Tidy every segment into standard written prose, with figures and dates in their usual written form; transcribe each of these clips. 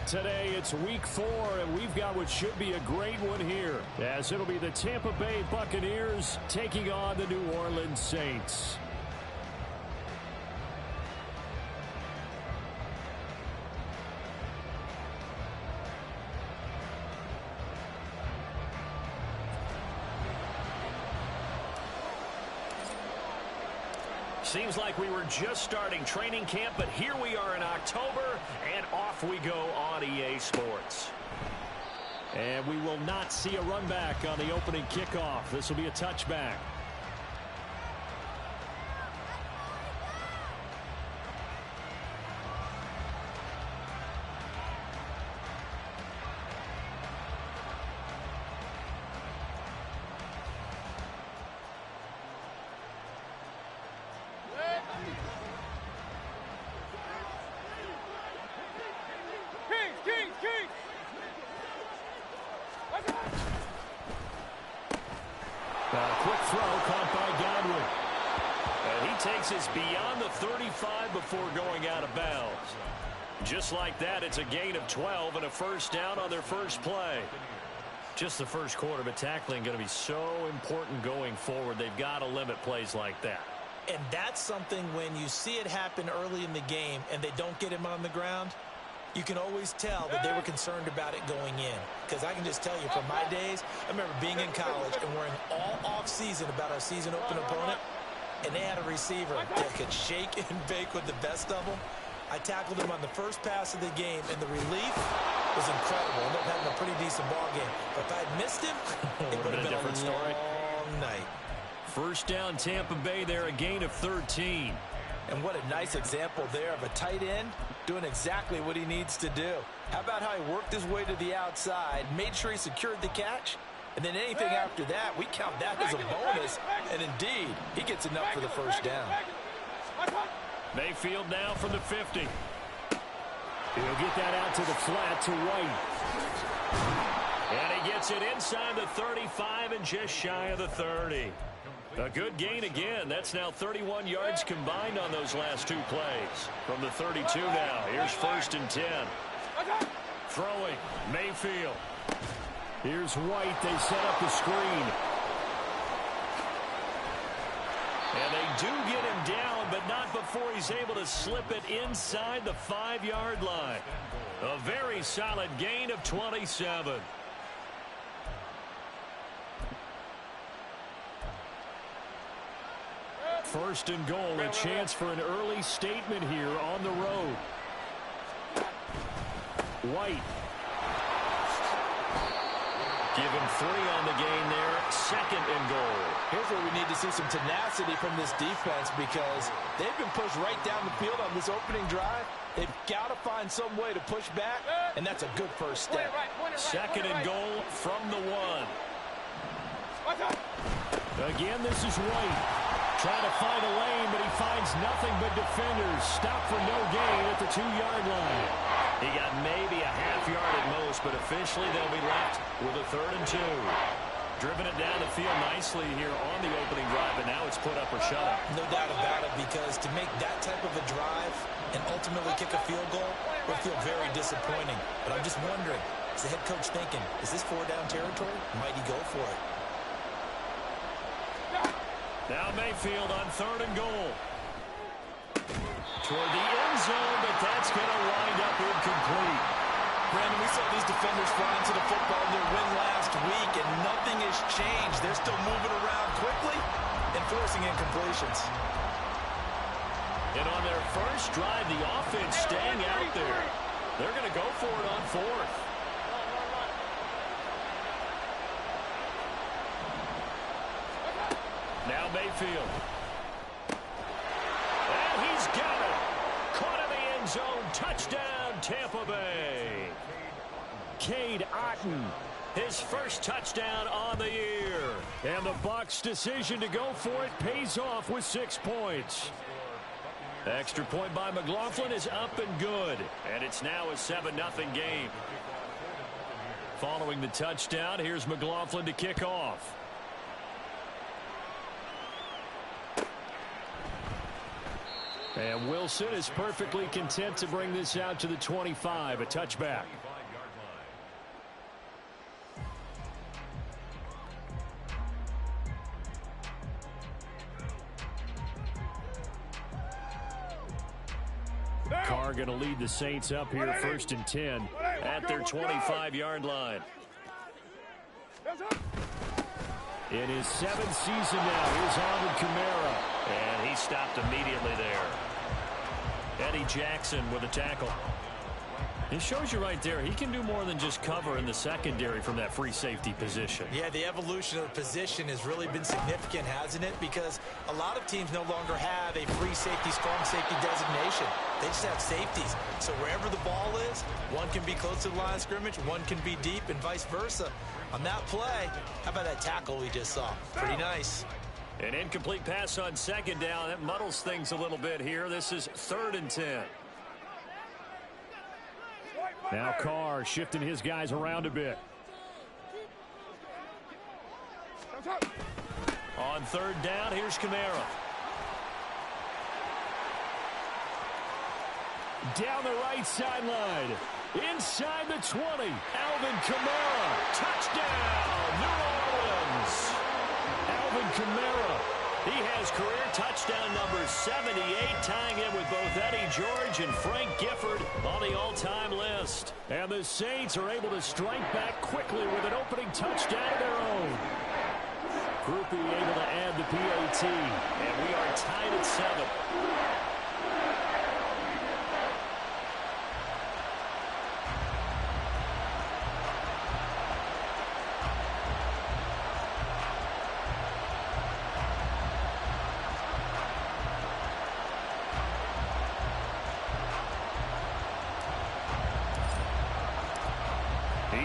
Today it's week 4, and we've got what should be a great one here, as it'll be the Tampa Bay Buccaneers taking on the New Orleans Saints. Seems like we were just starting training camp, but here we are in October, and off we go on EA Sports. And we will not see a run back on the opening kickoff. This will be a touchback. Quick throw caught by Godwin. And he takes us beyond the 35 before going out of bounds. Just like that, it's a gain of 12 and a first down on their first play. Just the first quarter, but tackling going to be so important going forward. They've got to limit plays like that. And that's something when you see it happen early in the game and they don't get him on the ground, you can always tell that they were concerned about it going in. Because I can just tell you, from my days, I remember being in college and worrying all off-season about our season-open opponent, and they had a receiver that could shake and bake with the best of them. I tackled him on the first pass of the game, and the relief was incredible. I ended up having a pretty decent ball game. But if I had missed him, it would have been a different story. Long night. First down, Tampa Bay there, a gain of 13. And what a nice example there of a tight end doing exactly what he needs to do. How about how he worked his way to the outside, made sure he secured the catch, and then anything after that, we count that as a bonus, and indeed, he gets enough for the first down. Mayfield now from the 50. He'll get that out to the flat to White. And he gets it inside the 35 and just shy of the 30. A good gain again. That's now 31 yards combined on those last two plays. From the 32 now. Here's 1st and 10. Throwing. Mayfield. Here's White. They set up the screen. And they do get him down, but not before he's able to slip it inside the 5-yard line. A very solid gain of 27. First and goal, a chance for an early statement here on the road. White. Give him 3 on the gain there. 2nd and goal. Here's where we need to see some tenacity from this defense, because they've been pushed right down the field on this opening drive. They've got to find some way to push back, and that's a good first step. 2nd and goal from the 1. Again, this is White. Trying to find a lane, but he finds nothing but defenders. Stop for no gain at the 2-yard line. He got maybe a half yard at most, but officially they'll be left with a 3rd and 2. Driven it down the field nicely here on the opening drive, but now it's put up or shut up. No doubt about it, because to make that type of a drive and ultimately kick a field goal will feel very disappointing. But I'm just wondering, is the head coach thinking, is this 4-down territory? Might he go for it? Now Mayfield on 3rd and goal. Toward the end zone, but that's going to wind up incomplete. Brandon, we saw these defenders fly into the football in their win last week, and nothing has changed. They're still moving around quickly and forcing incompletions. And on their first drive, the offense staying out there. They're going to go for it on 4th. Now Mayfield. And he's got it. Caught in the end zone. Touchdown, Tampa Bay. Cade Otton, his first touchdown on the year. And the Bucs' decision to go for it pays off with 6 points. Extra point by McLaughlin is up and good. And it's now a 7-0 game. Following the touchdown, here's McLaughlin to kick off. And Wilson is perfectly content to bring this out to the 25, a touchback. Carr going to lead the Saints up here, 1st and 10 at their 25-yard line. In his 7th season now, here's Alvin Kamara. And he stopped immediately there. Eddie Jackson with a tackle. It shows you right there, he can do more than just cover in the secondary from that free safety position. Yeah, the evolution of the position has really been significant, hasn't it? Because a lot of teams no longer have a free safety, strong safety designation. They just have safeties. So wherever the ball is, one can be close to the line of scrimmage, one can be deep, and vice versa. On that play, how about that tackle we just saw? Pretty nice. An incomplete pass on 2nd down. That muddles things a little bit here. This is 3rd and 10. Now Carr shifting his guys around a bit. On 3rd down, here's Kamara. Down the right sideline. Inside the 20. Alvin Kamara. Touchdown, New Orleans. Alvin Kamara. He has career touchdown number 78, tying it with both Eddie George and Frank Gifford on the all-time list. And the Saints are able to strike back quickly with an opening touchdown of their own. Groupie able to add the PAT, and we are tied at 7.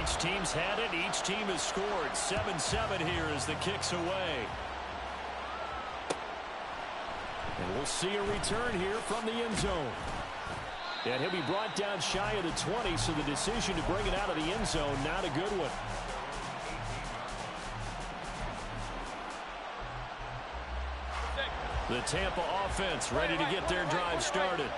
Each team's had it. Each team has scored. 7-7 here as the kick's away. And we'll see a return here from the end zone. And he'll be brought down shy of the 20, so the decision to bring it out of the end zone, not a good one. The Tampa offense ready to get their drive started.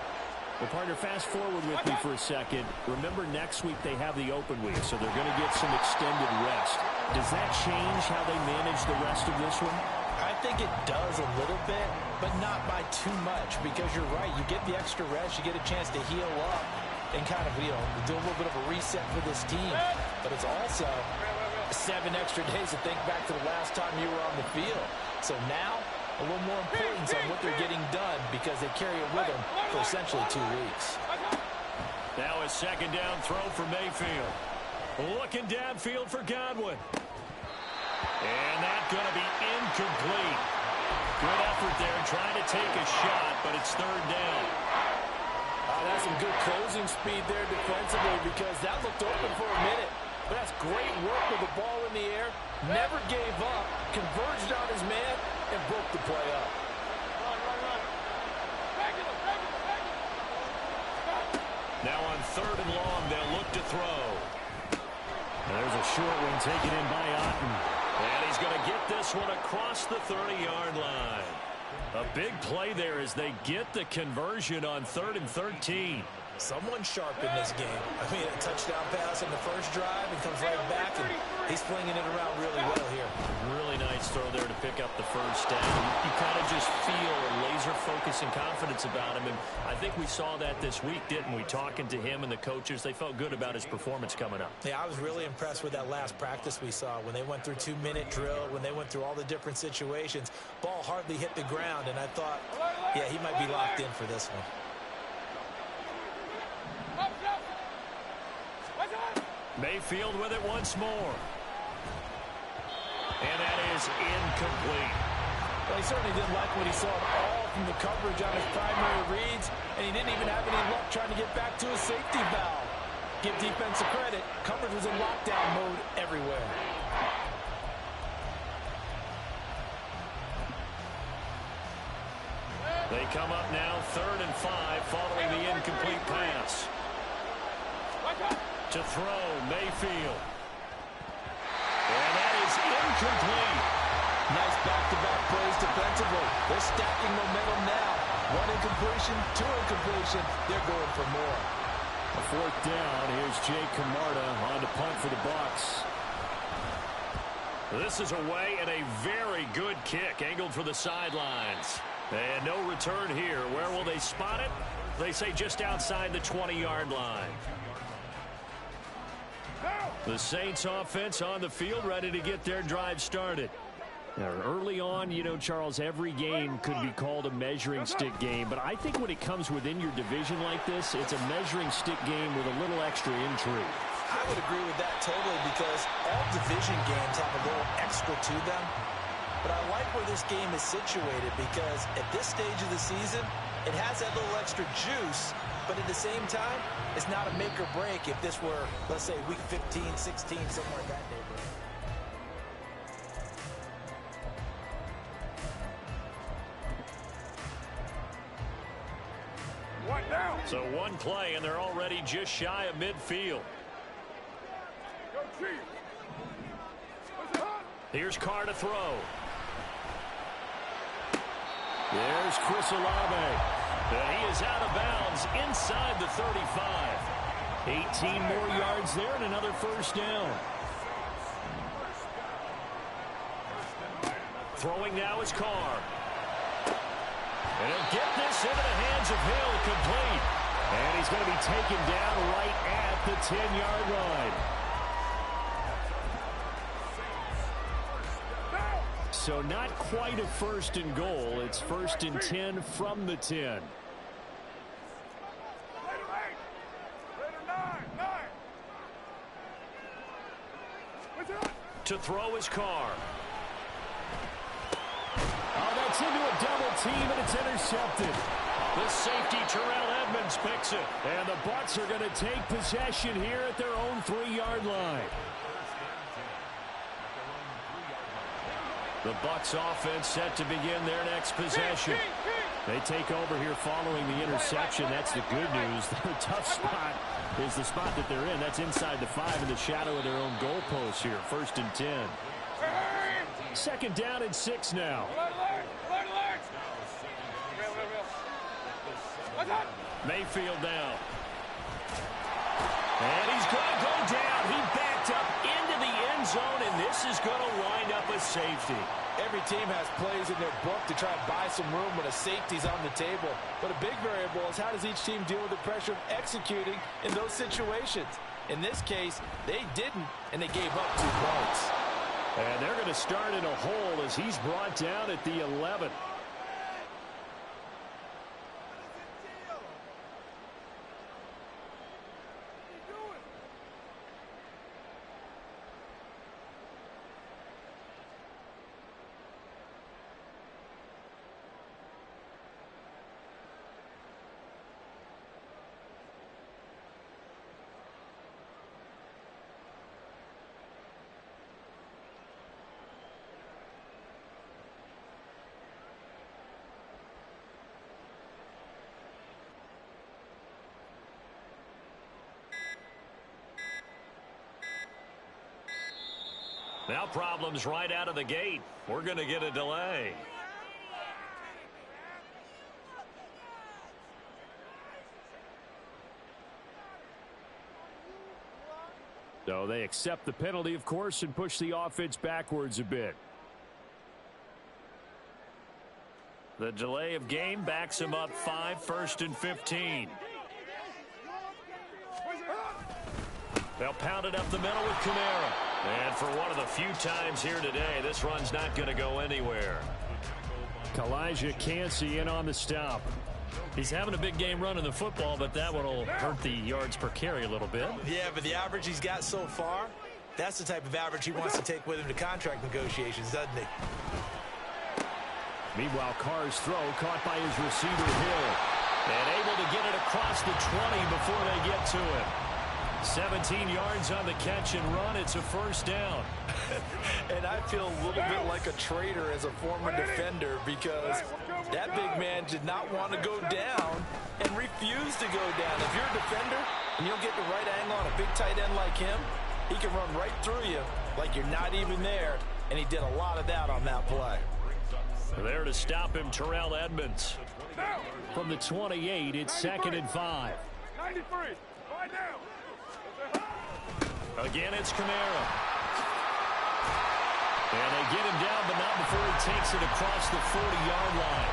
Well, partner, fast forward with me for a second. Remember, next week they have the open week, so they're going to get some extended rest. Does that change how they manage the rest of this one? I think it does a little bit, but not by too much, because you're right. You get the extra rest. You get a chance to heal up and kind of, do a little bit of a reset for this team. But it's also 7 extra days to think back to the last time you were on the field. So now, a little more importance on what they're getting done because they carry it with them for essentially 2 weeks. Now a 2nd down throw for Mayfield. Looking downfield for Godwin. And that's going to be incomplete. Good effort there trying to take a shot, but it's 3rd down. That's some good closing speed there defensively because that looked open for a minute. But that's great work with the ball in the air. Never gave up. Converged on his man and broke the play up. Now on 3rd and long, they'll look to throw. There's a short one taken in by Otten. And he's going to get this one across the 30-yard line. A big play there as they get the conversion on 3rd and 13. Someone sharp in this game. I mean, a touchdown pass in the first drive and comes right back, and he's flinging it around really well here. Really nice throw there to pick up the 1st down. You kind of just feel a laser focus and confidence about him, and I think we saw that this week, didn't we? Talking to him and the coaches, they felt good about his performance coming up. Yeah, I was really impressed with that last practice we saw when they went through 2-minute drill, when they went through all the different situations. Ball hardly hit the ground, and I thought, yeah, he might be locked in for this one. Mayfield with it once more. And that is incomplete. Well, he certainly didn't like what he saw at all from the coverage on his primary reads, and he didn't even have any luck trying to get back to his safety valve. Give defense a credit. Coverage was in lockdown mode everywhere. They come up now 3rd and 5 following the incomplete pass. To throw, Mayfield. And that is incomplete. Nice back-to-back plays defensively. They're stacking momentum now. One incompletion, two incompletion. They're going for more. A fourth down. Here's Jake Camarda on to punt for the Bucs. This is away and a very good kick angled for the sidelines. And no return here. Where will they spot it? They say just outside the 20-yard line. The Saints offense on the field, ready to get their drive started. Now, early on, you know, Charles, every game could be called a measuring stick game. But I think when it comes within your division like this, it's a measuring stick game with a little extra intrigue. I would agree with that totally because all division games have a little extra to them. But I like where this game is situated because at this stage of the season, it has that little extra juice. But at the same time, it's not a make or break if this were, let's say, week 15, 16, somewhere in that neighborhood. So one play, and they're already just shy of midfield. Here's Carr to throw. There's Chris Olave. And he is out of bounds inside the 35. 18 more yards there and another first down. Throwing now is Carr. And he'll get this into the hands of Hill, complete. And he's going to be taken down right at the 10-yard line. So not quite a first and goal. It's first and 10 from the 10. To throw his Carr. Oh, that's into a double team, and it's intercepted. The safety, Terrell Edmonds, picks it. And the Bucs are going to take possession here at their own 3-yard line. The Bucs offense set to begin their next possession. They take over here following the interception. That's the good news. The tough spot is the spot that they're in. That's inside the 5 in the shadow of their own goalpost here. First and 10. Second down and 6 now. Mayfield down. And he's going to go down. He backed up into the end zone, and this is going to wind up a safety. Every team has plays in their book to try and buy some room when a safety's on the table. But a big variable is how does each team deal with the pressure of executing in those situations. In this case, they didn't, and they gave up 2 points. And they're going to start in a hole as he's brought down at the 11. Now problems right out of the gate. We're going to get a delay. So they accept the penalty, of course, and push the offense backwards a bit. The delay of game backs him up 5, first and 15. They'll pound it up the middle with Kamara. And for one of the few times here today, this run's not going to go anywhere. Kalijah Kancey in on the stop. He's having a big game running the football, but that one will hurt the yards per carry a little bit. Yeah, but the average he's got so far, that's the type of average he wants to take with him to contract negotiations, doesn't he? Meanwhile, Carr's throw caught by his receiver Hill. And able to get it across the 20 before they get to it. 17 yards on the catch and run. It's a first down. And I feel a little bit like a traitor as a former defender because that big man did not want to go down and refused to go down. If you're a defender and you'll get the right angle on a big tight end like him, he can run right through you like you're not even there, and he did a lot of that on that play. There to stop him, Terrell Edmonds. From the 28, it's 2nd and 5. 93. Right now. Again, it's Kamara. And they get him down, but not before he takes it across the 40-yard line.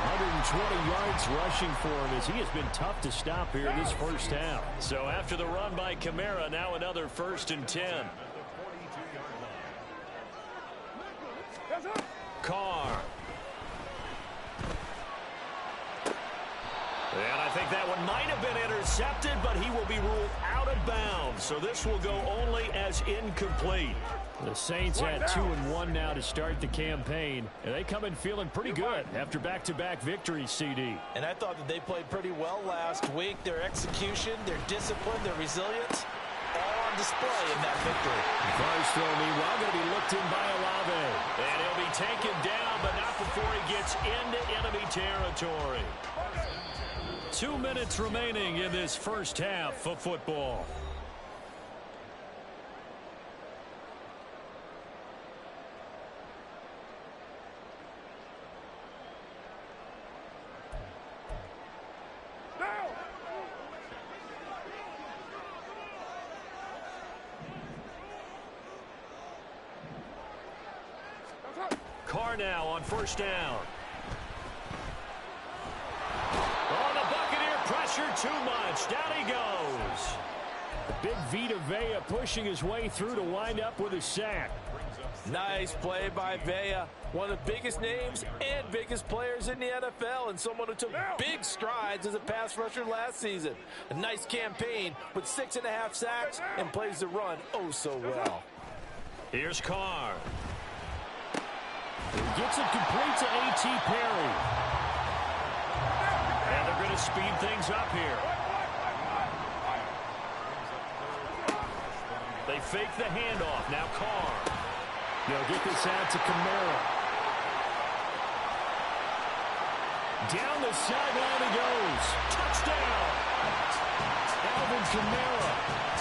120 yards rushing for him as he has been tough to stop here this first half. So after the run by Kamara, now another 1st and 10. Carr. And I think that one might have been intercepted, but he will be ruled out of bounds. So this will go only as incomplete. The Saints had 2-1 now to start the campaign, and they come in feeling pretty good after back-to-back victories, CD. And I thought that they played pretty well last week. Their execution, their discipline, their resilience, all on display in that victory. First throw, meanwhile, going to be looked in by Olave. And he'll be taken down, but not before he gets into enemy territory. 2 minutes remaining in this first half of football. Carr now on 1st down. On the Buccaneer pressure too much. Down he goes. The big Vita Vea pushing his way through to wind up with a sack. Nice play by Vea. One of the biggest names and biggest players in the NFL, and someone who took big strides as a pass rusher last season. A nice campaign with 6.5 sacks and plays the run oh so well. Here's Carr. He gets it complete to A.T. Perry. And they're going to speed things up here. They fake the handoff. Now Carr. They'll get this out to Kamara. Down the sideline he goes. Touchdown. Alvin Kamara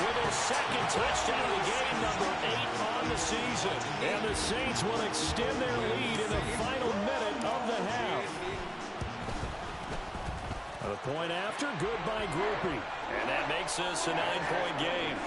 with his 2nd touchdown of the game, number 8 on the season. And the Saints will extend their lead in the final minute of the half. The point after, good by Groupie. And that makes this a 9-point game.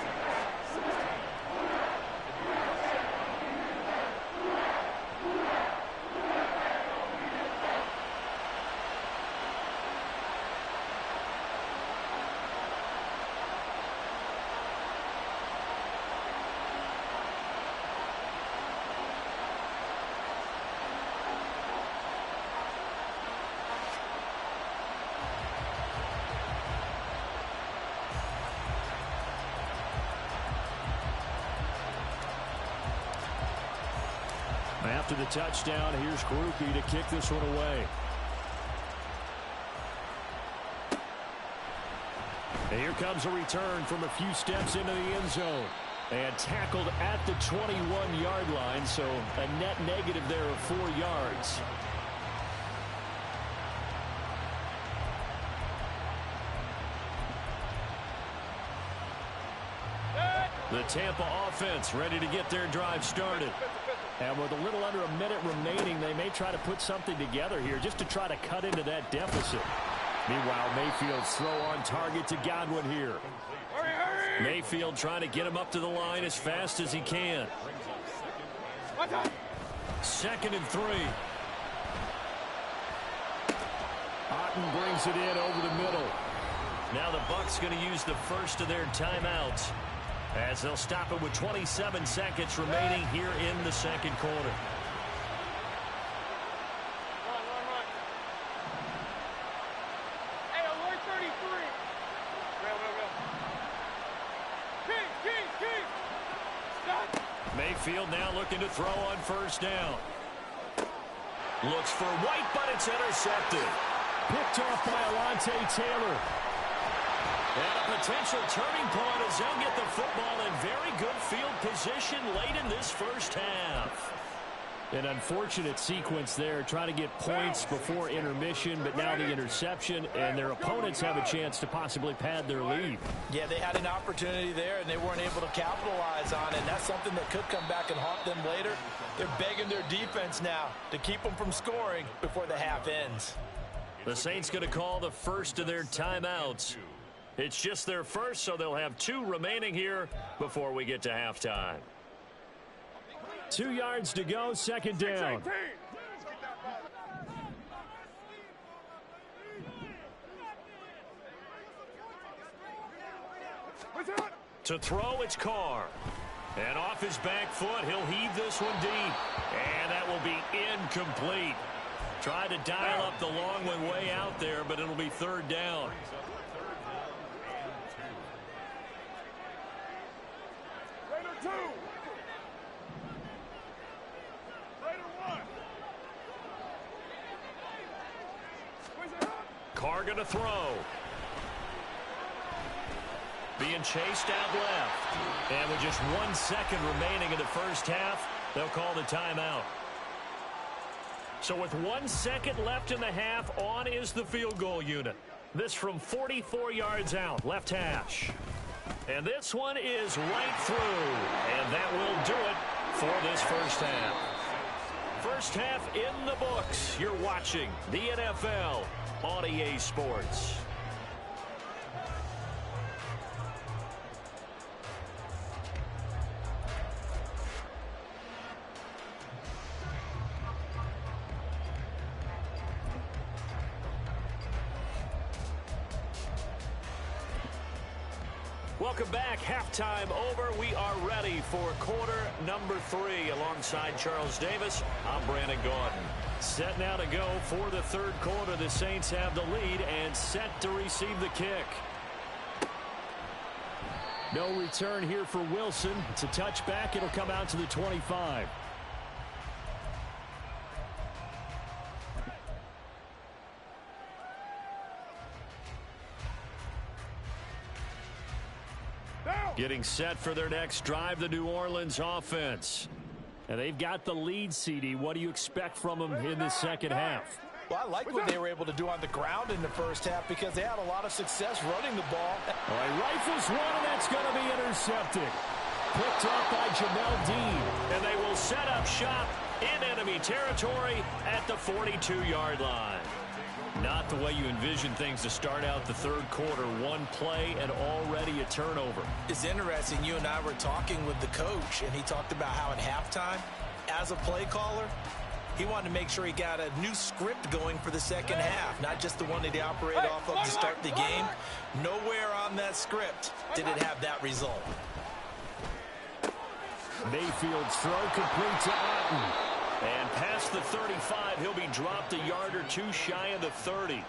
After the touchdown, here's Groupie to kick this one away. And here comes a return from a few steps into the end zone. And tackled at the 21-yard line, so a net negative there of 4 yards. The Tampa offense ready to get their drive started. And with a little under a minute remaining, they may try to put something together here just to try to cut into that deficit. Meanwhile, Mayfield's throw on target to Godwin here. Mayfield trying to get him up to the line as fast as he can. 2nd and 3. Otten brings it in over the middle. Now the Bucs going to use the first of their timeouts, as they'll stop it with 27 seconds remaining here in the 2nd quarter. Hey, alert 33. King. Stop. Mayfield now looking to throw on 1st down. Looks for White, but it's intercepted. Picked off by Alontae Taylor. And a potential turning point as they'll get the football in very good field position late in this first half. An unfortunate sequence there, trying to get points before intermission, but now the interception, and their opponents have a chance to possibly pad their lead. Yeah, they had an opportunity there, and they weren't able to capitalize on it, and that's something that could come back and haunt them later. They're begging their defense now to keep them from scoring before the half ends. The Saints going to call the first of their timeouts. It's just their first, so they'll have 2 remaining here before we get to halftime. 2 yards to go, second down. To throw, it's Carr. And off his back foot, he'll heave this one deep. And that will be incomplete. Tried to dial up the long one way out there, but it'll be third down. Carr going to throw. Being chased out left. And with just 1 second remaining in the first half, they'll call the timeout. So with 1 second left in the half, on is the field goal unit. This from 44 yards out, left hash. And this one is right through. And that will do it for this first half. First half in the books. You're watching the NFL on EA Sports. Welcome back. Halftime over. We are ready for quarter number 3. Alongside Charles Davis, I'm Brandon Gordon. Set now to go for the third quarter. The Saints have the lead and set to receive the kick. No return here for Wilson. It's a touchback. It'll come out to the 25. Getting set for their next drive, the New Orleans offense. And they've got the lead, CD. What do you expect from them in the second half? Well, I like what they were able to do on the ground in the first half because they had a lot of success running the ball. All right, rifles one, and that's going to be intercepted. Picked up by Jamel Dean. And they will set up shop in enemy territory at the 42-yard line. Not the way you envision things to start out the third quarter. One play and already a turnover. It's interesting. You and I were talking with the coach, and he talked about how at halftime, as a play caller, he wanted to make sure he got a new script going for the second half, not just the one that he operated off of to start the game. Nowhere on that script did it have that result. Mayfield's throw complete to Otten. And past the 35, he'll be dropped a yard or 2 shy of the 30.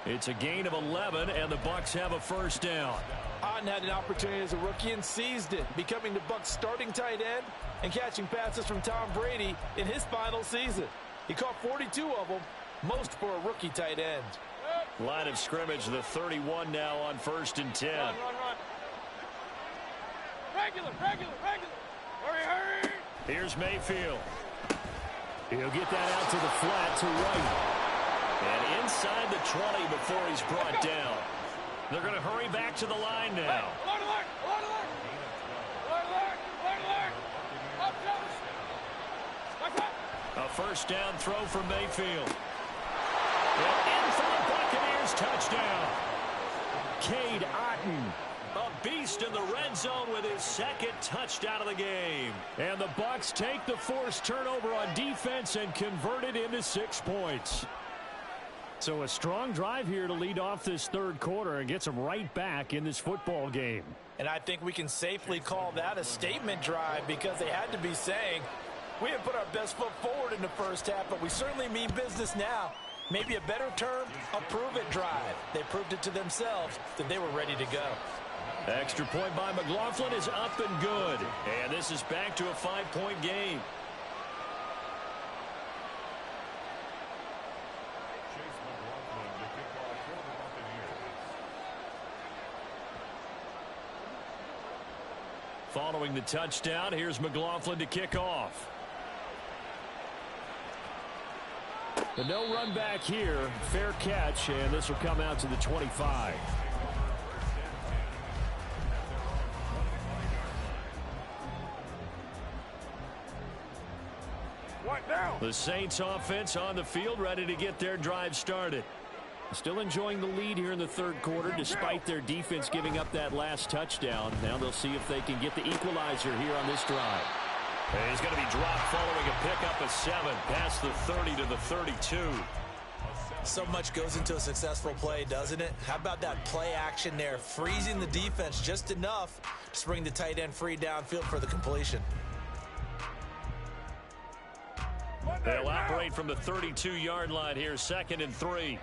It's a gain of 11, and the Bucs have a first down. Otten had an opportunity as a rookie and seized it, becoming the Bucs' starting tight end and catching passes from Tom Brady in his final season. He caught 42 of them, most for a rookie tight end. Line of scrimmage, the 31 now on 1st and 10. Run. Regular. Hurry. Here's Mayfield. He'll get that out to the flat to right. And inside the 20 before he's brought down. They're going to hurry back to the line now. A first down throw from Mayfield. And in for the Buccaneers touchdown. Cade Otten. A beast in the red zone with his second touchdown of the game. And the Bucs take the forced turnover on defense and convert it into 6 points. So a strong drive here to lead off this third quarter and gets them right back in this football game. And I think we can safely call that a statement drive because they had to be saying, we have put our best foot forward in the first half, but we certainly mean business now. Maybe a better term, a prove-it drive. They proved it to themselves that they were ready to go. Extra point by McLaughlin is up and good. And this is back to a 5-point game. Following the touchdown, here's McLaughlin to kick off. The no run back here, fair catch, and this will come out to the 25. The Saints offense on the field ready to get their drive started. Still enjoying the lead here in the third quarter, despite their defense giving up that last touchdown. Now they'll see if they can get the equalizer here on this drive. And he's going to be dropped following a pickup of 7 past the 30 to the 32. So much goes into a successful play, doesn't it? How about that play action there, freezing the defense just enough to bring the tight end free downfield for the completion. They'll operate from the 32-yard line here, 2nd and 3. Here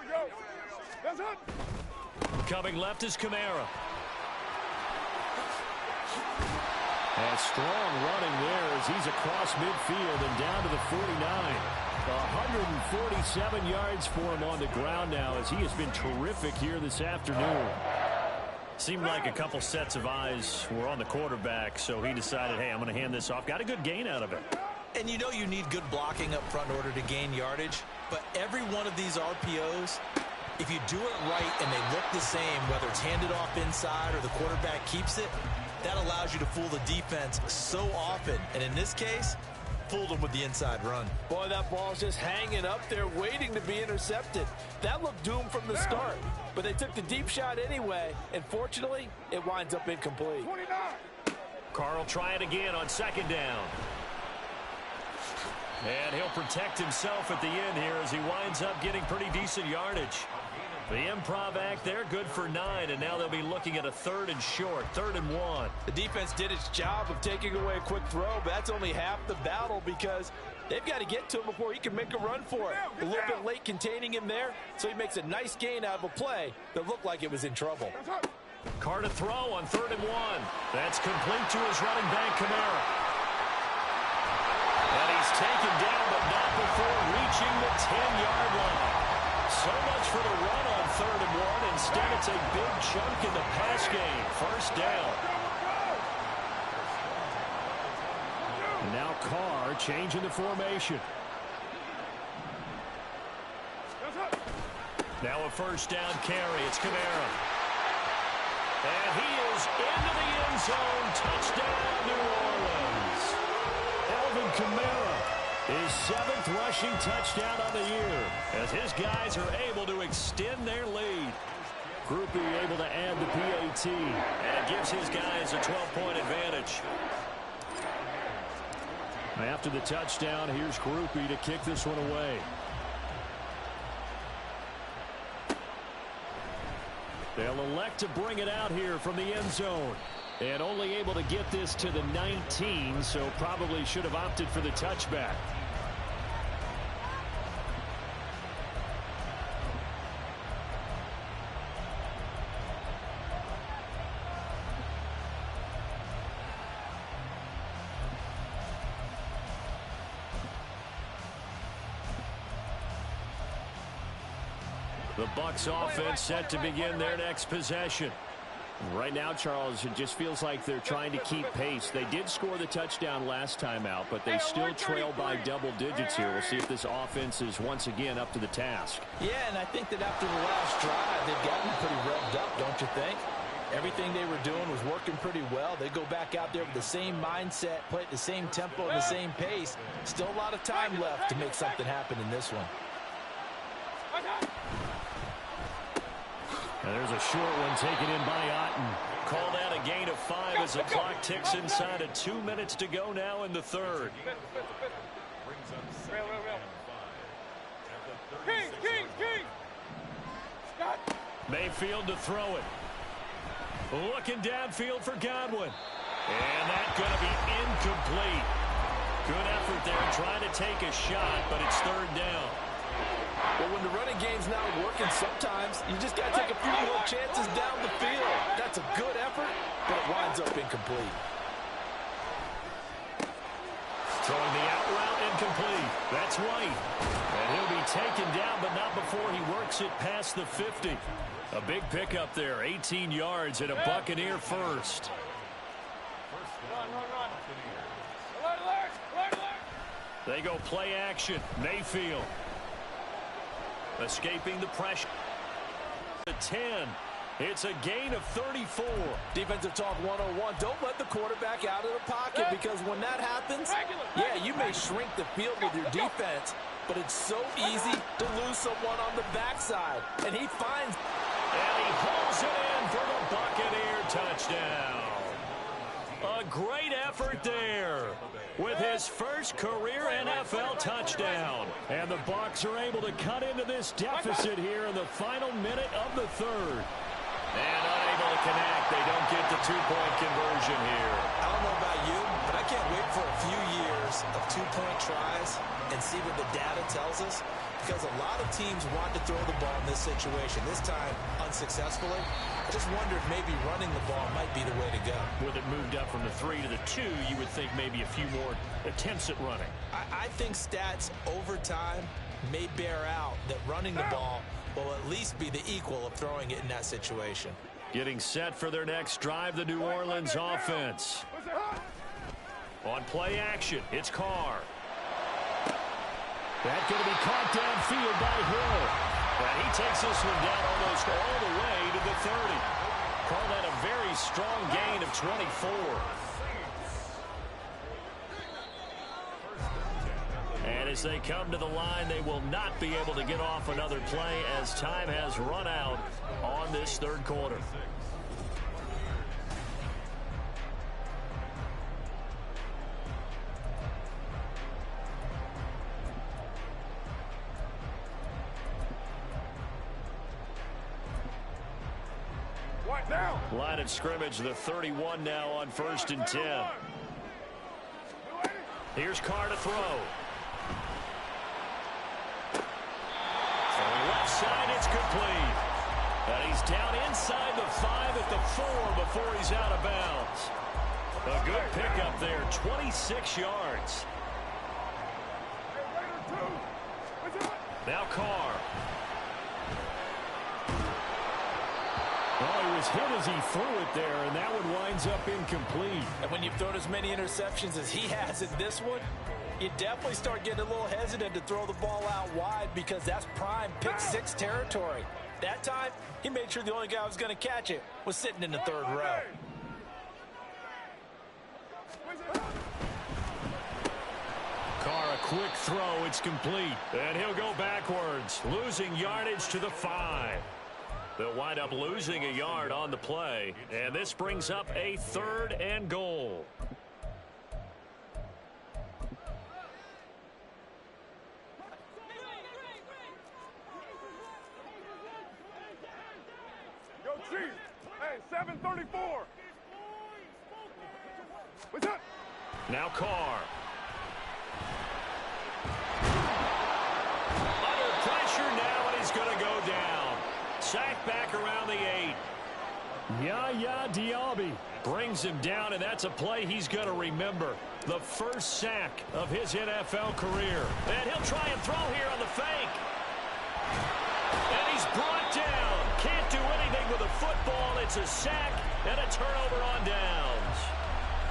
we go. That's it. Coming left is Kamara. And strong running there as he's across midfield and down to the 49. 147 yards for him on the ground now as he has been terrific here this afternoon. Seemed like a couple sets of eyes were on the quarterback, so he decided, hey, I'm going to hand this off. Got a good gain out of it. And you know you need good blocking up front in order to gain yardage, but every one of these RPOs, if you do it right and they look the same, whether it's handed off inside or the quarterback keeps it, that allows you to fool the defense so often. And in this case, fooled them with the inside run. Boy, that ball's just hanging up there waiting to be intercepted. That looked doomed from the start, but they took the deep shot anyway, and fortunately, it winds up incomplete. 29. Carr will try it again on 2nd down. And he'll protect himself at the end here as he winds up getting pretty decent yardage. The improv act there, good for 9, and now they'll be looking at a 3rd and short, 3rd and 1. The defense did its job of taking away a quick throw, but that's only half the battle because they've got to get to him before he can make a run for it. A little bit late containing him there, so he makes a nice gain out of a play that looked like it was in trouble. Carr to throw on 3rd and 1. That's complete to his running back, Kamara. And he's taken down, but not before reaching the 10-yard line. So much for the run on 3rd and 1. Instead, it's a big chunk in the pass game. 1st down. And now Carr changing the formation. Now a 1st down carry. It's Kamara. And he is into the end zone. Touchdown, New Orleans. Alvin Kamara, his 7th rushing touchdown on the year, as his guys are able to extend their lead. Groupie able to add the PAT. And it gives his guys a 12-point advantage. After the touchdown, here's Groupie to kick this one away. They'll elect to bring it out here from the end zone. And only able to get this to the 19, so probably should have opted for the touchback. The Bucs offense set to begin their next possession. Right now, Charles, it just feels like they're trying to keep pace. They did score the touchdown last time out, but they still trail by double digits here. We'll see if this offense is once again up to the task. Yeah, and I think that after the last drive, they've gotten pretty revved up, don't you think? Everything they were doing was working pretty well. They go back out there with the same mindset, play at the same tempo and the same pace. Still a lot of time left to make something happen in this one. And there's a short one taken in by Otten. Called out a gain of 5 as the clock ticks inside of 2 minutes to go now in the 3rd. King. Mayfield to throw it. Looking downfield for Godwin. And that's going to be incomplete. Good effort there trying to take a shot, but it's 3rd down. Well, when the running game's not working, sometimes you just got to take a few little chances down the field. That's a good effort, but it winds up incomplete. Throwing the out route incomplete. That's White. And he'll be taken down, but not before he works it past the 50. A big pickup there, 18 yards and a Buccaneer first. Run. Alert. They go play action. Mayfield escaping the pressure. The 10. It's a gain of 34. Defensive talk 101. Don't let the quarterback out of the pocket, because when that happens, yeah, you may shrink the field with your defense, but it's so easy to lose someone on the backside. And he finds... And he hauls it in for the Buccaneer touchdown. A great effort there with his first career NFL touchdown. And the Bucs are able to cut into this deficit here in the final minute of the third. And unable to connect. They don't get the two-point conversion here. I don't know about you, but I can't wait for a few years of two-point tries and see what the data tells us, because a lot of teams want to throw the ball in this situation. This time, unsuccessfully. I just wonder if maybe running the ball might be the way to go. With it moved up from the 3 to the 2, you would think maybe a few more attempts at running. I think stats over time may bear out that running the ball will at least be the equal of throwing it in that situation. Getting set for their next drive, the New Orleans offense. On play action, it's Carr. That's going to be caught downfield by Hill. And he takes this one down almost all the way to the 30. Call that a very strong gain of 24. And as they come to the line, they will not be able to get off another play as time has run out on this third quarter. Line of scrimmage, the 31 now on 1st and 10. Here's Carr to throw. Left side, it's complete. And he's down inside the 5 at the 4 before he's out of bounds. A good pickup there, 26 yards. Now Carr. Oh, he was hit as he threw it there, and that one winds up incomplete. And when you've thrown as many interceptions as he has in this one, you definitely start getting a little hesitant to throw the ball out wide, because that's prime pick-6 territory. That time, he made sure the only guy who was going to catch it was sitting in the third row. Carr, a quick throw, it's complete. And he'll go backwards, losing yardage to the 5. They'll wind up losing a yard on the play, and this brings up a 3rd and goal. Yo, Chief. Hey, 734. What's up? Now Carr. Under pressure now, and he's going to go down. Sacked back around the 8. Yaya Diaby Brings him down, and that's a play he's going to remember. The first sack of his NFL career. And he'll try and throw here on the fake. And he's brought down. Can't do anything with the football. It's a sack and a turnover on downs.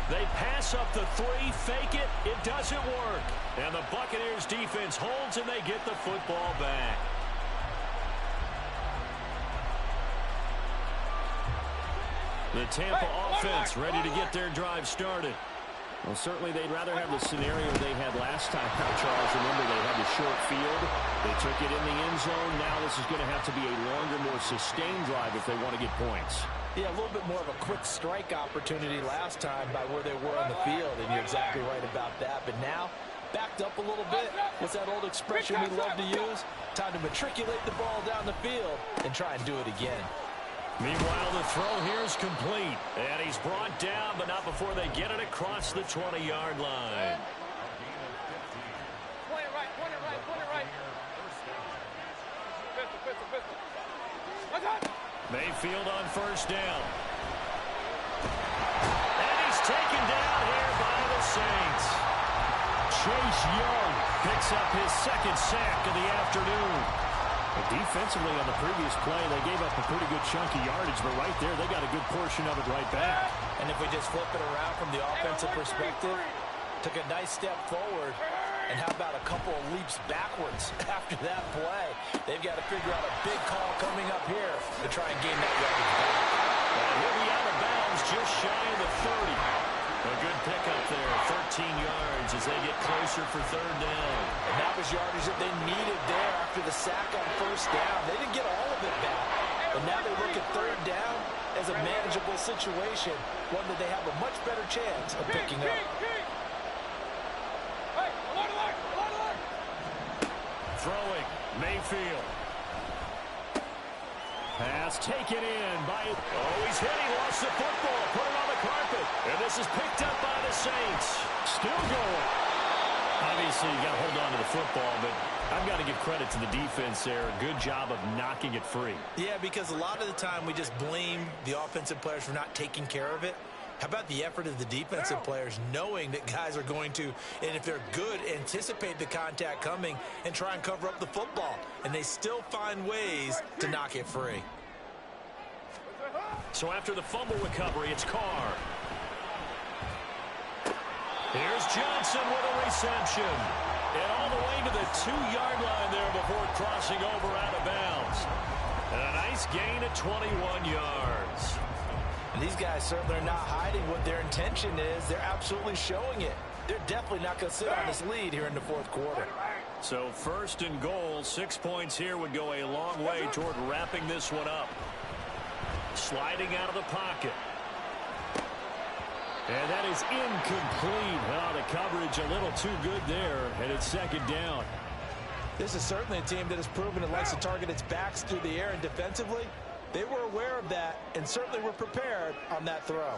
They pass up the 3, fake it. It doesn't work. And the Buccaneers defense holds, and they get the football back. The Tampa offense ready to get their drive started. Well, certainly they'd rather have the scenario they had last time out, Charles. Remember, they had the short field. They took it in the end zone. Now this is going to have to be a longer, more sustained drive if they want to get points. Yeah, a little bit more of a quick strike opportunity last time by where they were on the field, and you're exactly right about that. But now, backed up a little bit. What's that old expression we love to use? Time to matriculate the ball down the field and try and do it again. Meanwhile, the throw here is complete. And he's brought down, but not before they get it across the 20-yard line. Point it right, point it right, point it right. Pistol. What's up? Mayfield on first down. And he's taken down here by the Saints. Chase Young picks up his second sack of the afternoon. Defensively on the previous play, they gave up a pretty good chunk of yardage, but right there, they got a good portion of it right back. And if we just flip it around from the offensive perspective, took a nice step forward, And how about a couple of leaps backwards after that play? They've got to figure out a big call coming up here to try and gain that yardage back. And he'll be out of bounds just shy of the 30. A good pickup there, 13 yards as they get closer for third down. And that was yardage that they needed there after the sack on first down. They didn't get all of it back. But now they look at third down as a manageable situation, one that they have a much better chance of picking up. Hey, alert! Throwing, Mayfield. Pass taken in by... Oh, he's hit. He lost the football. Put it on the carpet. And this is picked up by the Saints. Still going. Obviously, you got to hold on to the football, but I've got to give credit to the defense there. A good job of knocking it free. Yeah, because a lot of the time we just blame the offensive players for not taking care of it. How about the effort of the defensive players knowing that guys are going to, and if they're good, anticipate the contact coming and try and cover up the football. And they still find ways to knock it free. So after the fumble recovery, it's Carr. Here's Johnson with a reception. And all the way to the 2-yard line there before crossing over out of bounds. And a nice gain of 21 yards. And these guys certainly are not hiding what their intention is. They're absolutely showing it. They're definitely not going to sit on this lead here in the fourth quarter. So first and goal, 6 points here would go a long way toward wrapping this one up. Sliding out of the pocket. And that is incomplete. Well, the coverage a little too good there, and it's second down. This is certainly a team that has proven it likes to target its backs through the air, and defensively, they were aware of that and certainly were prepared on that throw.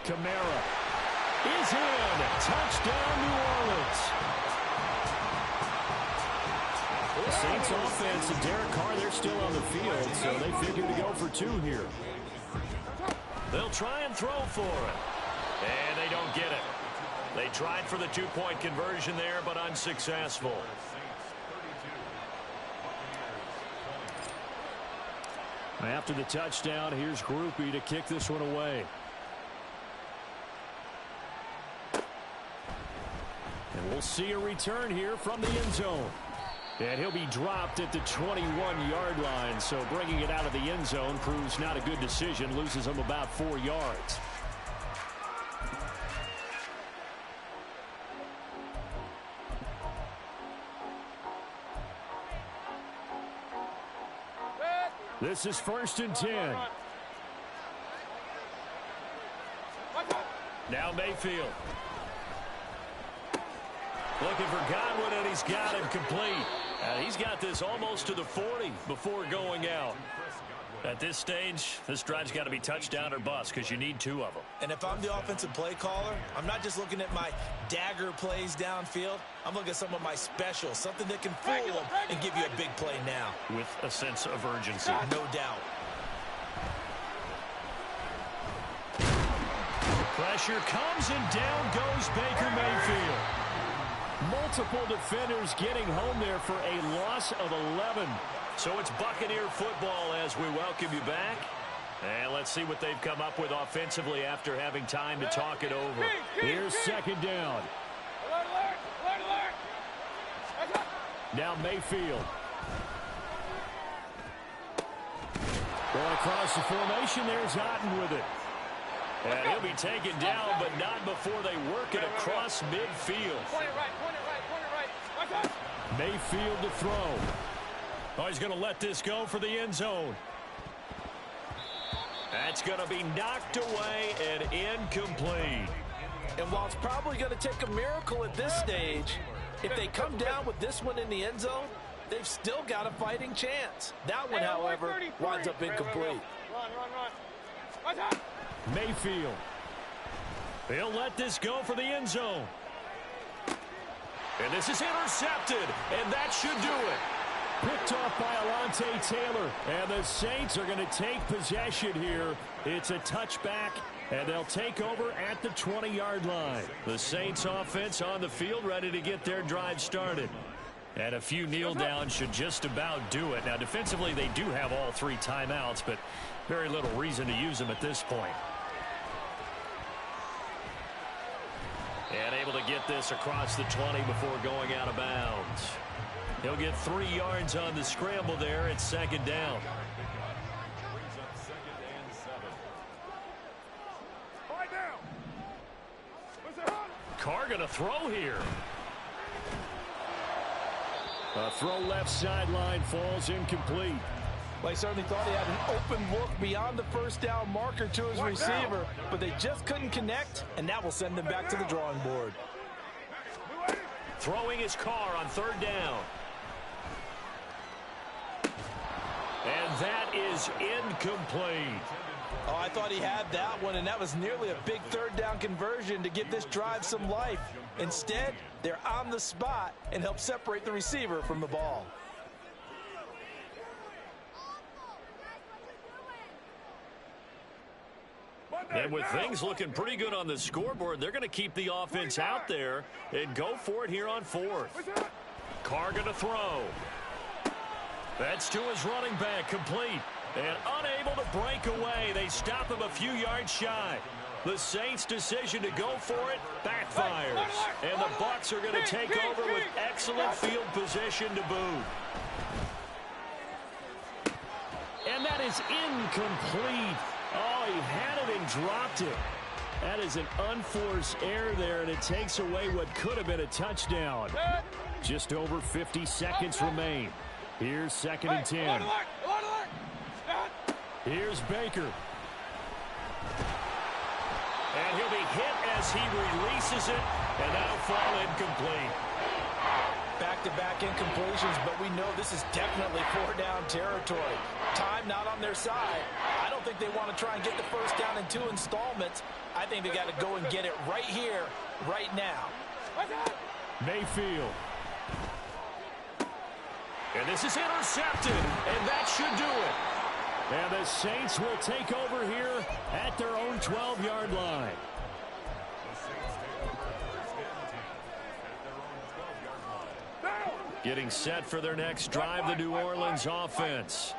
Kamara is in. Touchdown, New Orleans. Saints offense and Derek Carr, they're still on the field, so they figure to go for 2 here. They'll try and throw for it. And they don't get it. They tried for the 2-point conversion there, but unsuccessful. After the touchdown, here's Groupie to kick this one away. And we'll see a return here from the end zone. And he'll be dropped at the 21-yard line, so bringing it out of the end zone proves not a good decision, loses him about 4 yards. This is 1st and 10. Now Mayfield. Looking for Godwin, and he's got him complete. He's got this almost to the 40 before going out. At this stage, this drive's got to be touchdown or bust because you need 2 of them. And if I'm the offensive play caller, I'm not just looking at my dagger plays downfield. I'm looking at some of my specials, something that can fool them and give you a big play now. With a sense of urgency. No doubt. Pressure comes, and down goes Baker Mayfield. Multiple defenders getting home there for a loss of 11. So it's Buccaneer football as we welcome you back. And let's see what they've come up with offensively after having time to talk it over. Here's second down. Now Mayfield. Going across the formation, there's Otten with it. And he'll be taken down, but not before they work it across midfield. Point it right. Mayfield to throw. Oh, he's going to let this go for the end zone. That's going to be knocked away and incomplete. And while it's probably going to take a miracle at this stage, if they come down with this one in the end zone, they've still got a fighting chance. That one, however, winds up incomplete. Run. Mayfield. They'll let this go for the end zone. And this is intercepted, and that should do it. Picked off by Alontae Taylor, and the Saints are going to take possession here. It's a touchback, and they'll take over at the 20-yard line. The Saints offense on the field ready to get their drive started. And a few kneel downs should just about do it. Now, defensively, they do have all 3 timeouts, but very little reason to use them at this point. And able to get this across the 20 before going out of bounds. He'll get 3 yards on the scramble there. It's second down. Carr going to throw here. A throw left sideline falls incomplete. Well, he certainly thought he had an open look beyond the first down marker to his receiver, but they just couldn't connect, and that will send them back to the drawing board. Throwing his Carr on third down. And that is incomplete. Oh, I thought he had that one, and that was nearly a big third down conversion to give this drive some life. Instead, they're on the spot and help separate the receiver from the ball. And with things looking pretty good on the scoreboard, they're going to keep the offense out there and go for it here on fourth. Carr going to throw. That's to his running back, complete. And unable to break away. They stop him a few yards shy. The Saints' decision to go for it backfires. And the Bucs are going to take over with excellent field position to boot. And that is incomplete. Oh, he had it and dropped it. That is an unforced error there, and it takes away what could have been a touchdown. Just over 50 seconds remain. Here's second and 10. Here's Baker. And he'll be hit as he releases it, and that'll fall incomplete. Back-to-back incompletions, but we know this is definitely four-down territory. Time not on their side. I don't think they want to try and get the first down in 2 installments. I think they got to go and get it right here, right now. Mayfield. And this is intercepted, and that should do it. And the Saints will take over here at their own 12-yard line. Getting set for their next drive, the New Orleans offense.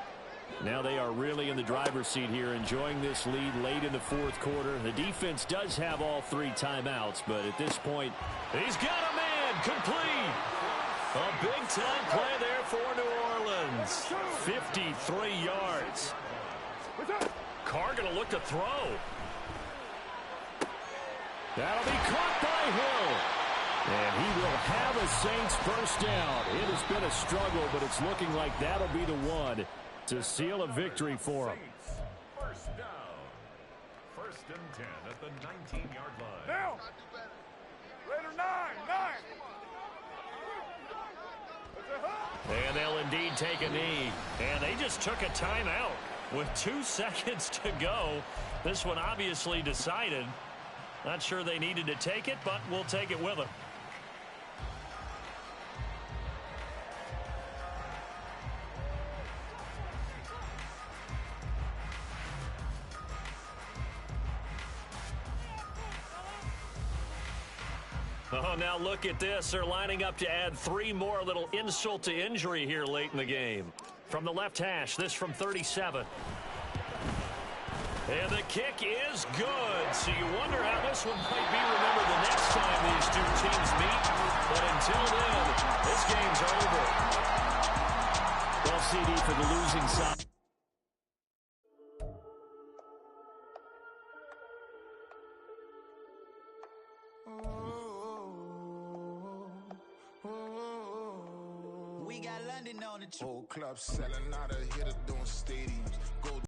Now they are really in the driver's seat here, enjoying this lead late in the fourth quarter. The defense does have all 3 timeouts, but at this point, he's got a man complete. A big-time play there for New Orleans. 53 yards. Carr going to look to throw. That'll be caught by Hill. And he will have a Saints first down. It has been a struggle, but it's looking like that'll be the one to seal a victory for him. First down. First and 10 at the 19-yard line. Now. Raider 9. And they'll indeed take a knee. And they just took a timeout with 2 seconds to go. This one obviously decided. Not sure they needed to take it, but we'll take it with them. Oh, now look at this. They're lining up to add 3 more. A little insult to injury here late in the game. From the left hash, this from 37. And the kick is good. So you wonder how this one might be remembered the next time these 2 teams meet. But until then, this game's over. Well, CD for the losing side. We got London on the whole club selling out of here to doing stadiums. Go